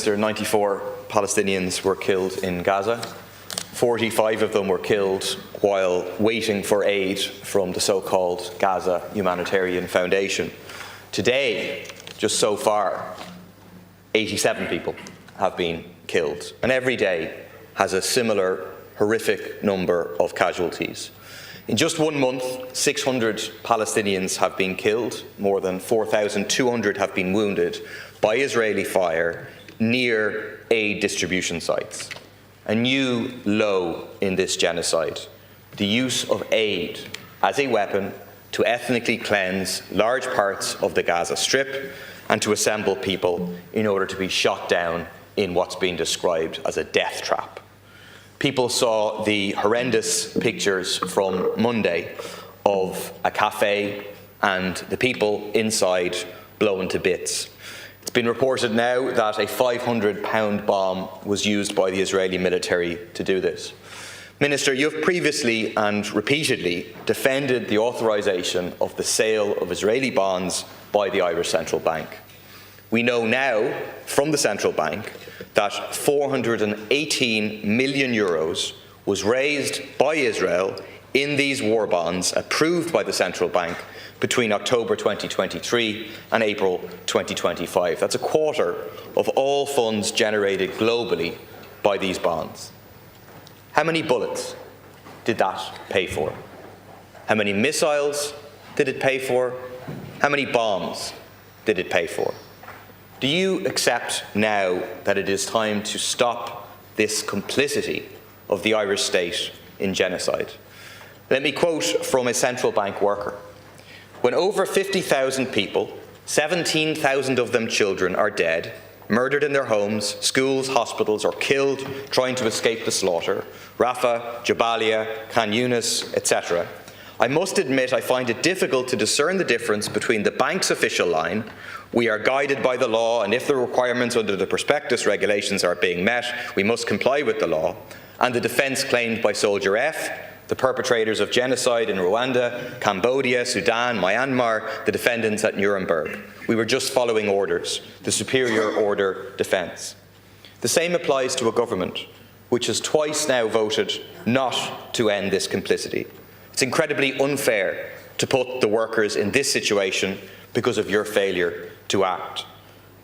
Minister, 94 Palestinians were killed in Gaza. 45 of them were killed while waiting for aid from the so-called Gaza Humanitarian Foundation. Today, just so far, 87 people have been killed, and every day has a similar horrific number of casualties. In just 1 month, 600 Palestinians have been killed, more than 4,200 have been wounded by Israeli fire near aid distribution sites. A new low in this genocide, the use of aid as a weapon to ethnically cleanse large parts of the Gaza Strip and to assemble people in order to be shot down in what's been described as a death trap. People saw the horrendous pictures from Monday of a cafe and the people inside blown to bits. It's been reported now that a 500-pound bomb was used by the Israeli military to do this. Minister, you have previously and repeatedly defended the authorisation of the sale of Israeli bonds by the Irish Central Bank. We know now from the Central Bank that €418 million was raised by Israel in these war bonds approved by the Central Bank between October 2023 and April 2025. That's a quarter of all funds generated globally by these bonds. How many bullets did that pay for? How many missiles did it pay for? How many bombs did it pay for? Do you accept now that it is time to stop this complicity of the Irish state in genocide? Let me quote from a central bank worker. When over 50,000 people, 17,000 of them children, are dead, murdered in their homes, schools, hospitals, or killed trying to escape the slaughter, Rafah, Jabalia, Khan Yunis, etc., I must admit I find it difficult to discern the difference between the bank's official line, we are guided by the law, and if the requirements under the prospectus regulations are being met, we must comply with the law, and the defence claimed by Soldier F, the perpetrators of genocide in Rwanda, Cambodia, Sudan, Myanmar, the defendants at Nuremberg. We were just following orders, the superior order defence. The same applies to a government which has twice now voted not to end this complicity. It's incredibly unfair to put the workers in this situation because of your failure to act.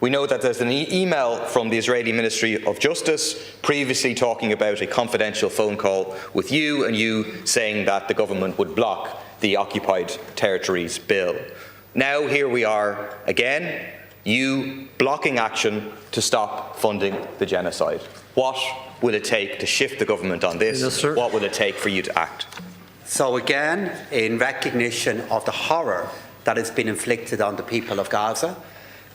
We know that there's an email from the Israeli Ministry of Justice previously talking about a confidential phone call with you and you saying that the government would block the Occupied Territories Bill. Now here we are again, you blocking action to stop funding the genocide. What will it take to shift the government on this? Minister. What will it take for you to act? So again, in recognition of the horror that has been inflicted on the people of Gaza,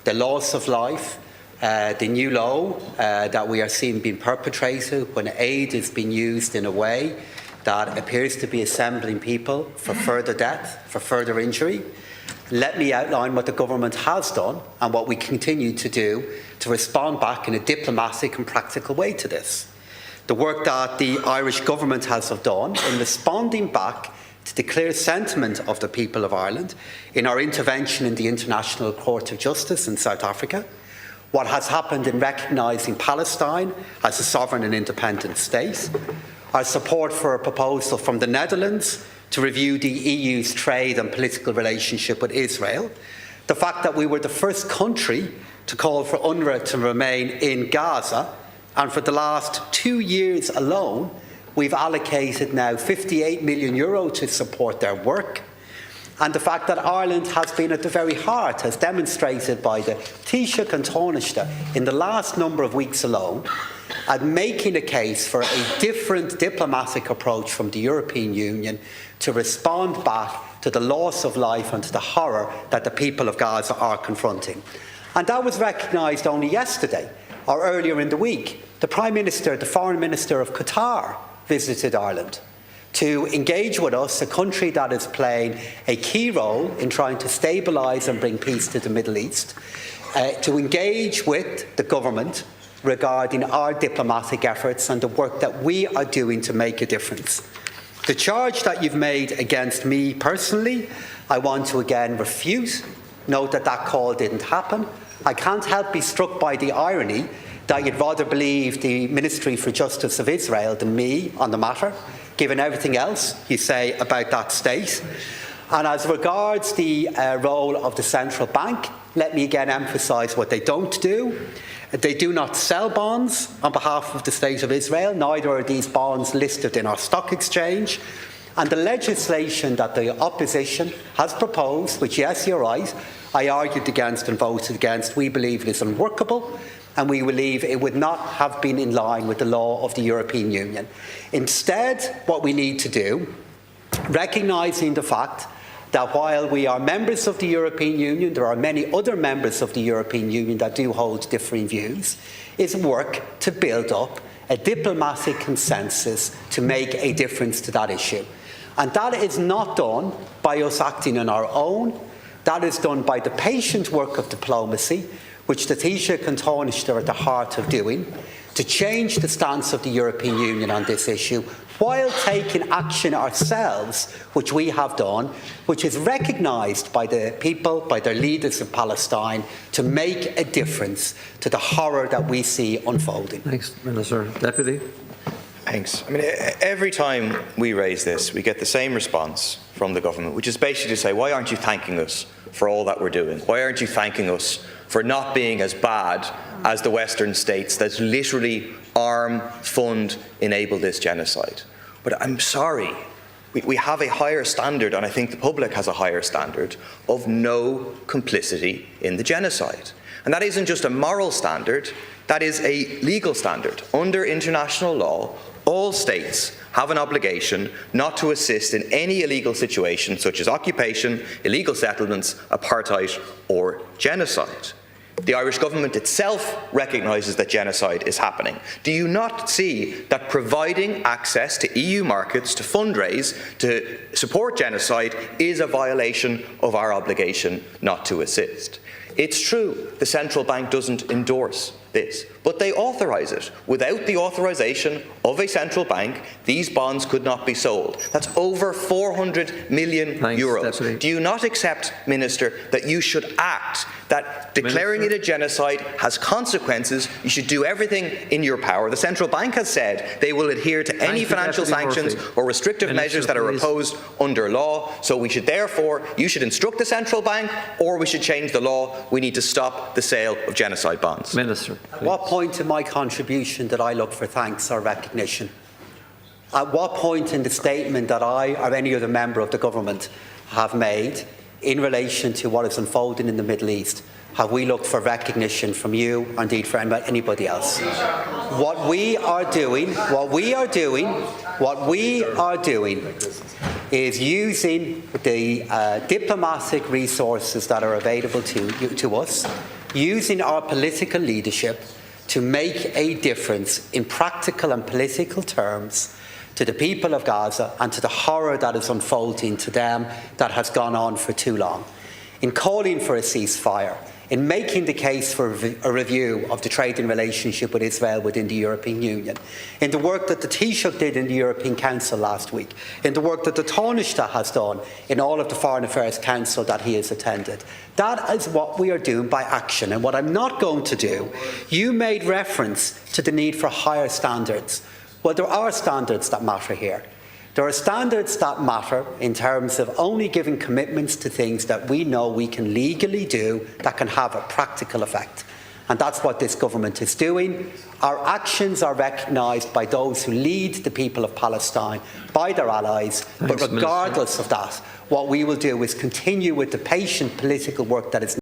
the loss of life, the new law that we are seeing being perpetrated when aid is being used in a way that appears to be assembling people for further death, for further injury. Let me outline what the government has done and what we continue to do to respond back in a diplomatic and practical way to this. The work that the Irish government has done in responding back to the clear sentiment of the people of Ireland in our intervention in the International Court of Justice in South Africa, what has happened in recognising Palestine as a sovereign and independent state, our support for a proposal from the Netherlands to review the EU's trade and political relationship with Israel, the fact that we were the first country to call for UNRWA to remain in Gaza, and for the last 2 years alone, we've allocated now €58 million to support their work, and the fact that Ireland has been at the very heart, as demonstrated by the Taoiseach and Taoiseach in the last number of weeks alone, at making a case for a different diplomatic approach from the European Union to respond back to the loss of life and to the horror that the people of Gaza are confronting. And that was recognised only yesterday, or earlier in the week. The Prime Minister, the Foreign Minister of Qatar, visited Ireland to engage with us, a country that is playing a key role in trying to stabilise and bring peace to the Middle East, to engage with the government regarding our diplomatic efforts and the work that we are doing to make a difference. The charge that you've made against me personally, I want to again refute. Note that that call didn't happen. I can't help be struck by the irony that you'd rather believe the Ministry for Justice of Israel than me on the matter, given everything else you say about that state. And as regards the role of the central bank, let me again emphasise what they don't do. They do not sell bonds on behalf of the State of Israel, neither are these bonds listed in our stock exchange. And the legislation that the opposition has proposed, which, yes, you're right, I argued against and voted against, we believe it is unworkable, and we believe it would not have been in line with the law of the European Union. Instead, what we need to do, recognising the fact that while we are members of the European Union, there are many other members of the European Union that do hold differing views, is work to build up a diplomatic consensus to make a difference to that issue. And that is not done by us acting on our own. That is done by the patient work of diplomacy, which the Taoiseach and Taoiseach are at the heart of doing, to change the stance of the European Union on this issue, while taking action ourselves, which we have done, which is recognised by the people, by their leaders in Palestine, to make a difference to the horror that we see unfolding. Thanks, Minister. Deputy. Thanks. I mean, every time we raise this, we get the same response from the government, which is basically to say, why aren't you thanking us for all that we're doing? Why aren't you thanking us for not being as bad as the Western states that literally arm, fund, enable this genocide? But I'm sorry, we have a higher standard, and I think the public has a higher standard, of no complicity in the genocide. And that isn't just a moral standard, that is a legal standard. Under international law, all states have an obligation not to assist in any illegal situation such as occupation, illegal settlements, apartheid or genocide. The Irish government itself recognises that genocide is happening. Do you not see that providing access to EU markets to fundraise to support genocide is a violation of our obligation not to assist? It's true the central bank doesn't endorse this, but they authorise it. Without the authorisation of a central bank, these bonds could not be sold. That's over 400 million euros. Deputy. Do you not accept, Minister, that you should act, that declaring it a genocide has consequences? You should do everything in your power. The central bank has said they will adhere to any financial sanctions or restrictive measures that are imposed under law. So we should therefore, you should instruct the central bank, or we should change the law. We need to stop the sale of genocide bonds. Minister. At what point in my contribution did I look for thanks or recognition? At what point in the statement that I or any other member of the government have made in relation to what is unfolding in the Middle East have we looked for recognition from you or indeed for anybody else? What we are doing is using the diplomatic resources that are available to us, using our political leadership to make a difference in practical and political terms to the people of Gaza and to the horror that is unfolding to them that has gone on for too long. In calling for a ceasefire, in making the case for a review of the trading relationship with Israel within the European Union, in the work that the Taoiseach did in the European Council last week, in the work that the Taoiseach has done in all of the Foreign Affairs Council that he has attended. That is what we are doing by action. And what I'm not going to do, you made reference to the need for higher standards. Well, there are standards that matter here. There are standards that matter in terms of only giving commitments to things that we know we can legally do that can have a practical effect. And that's what this government is doing. Our actions are recognised by those who lead the people of Palestine, by their allies. But regardless of that, what we will do is continue with the patient political work that is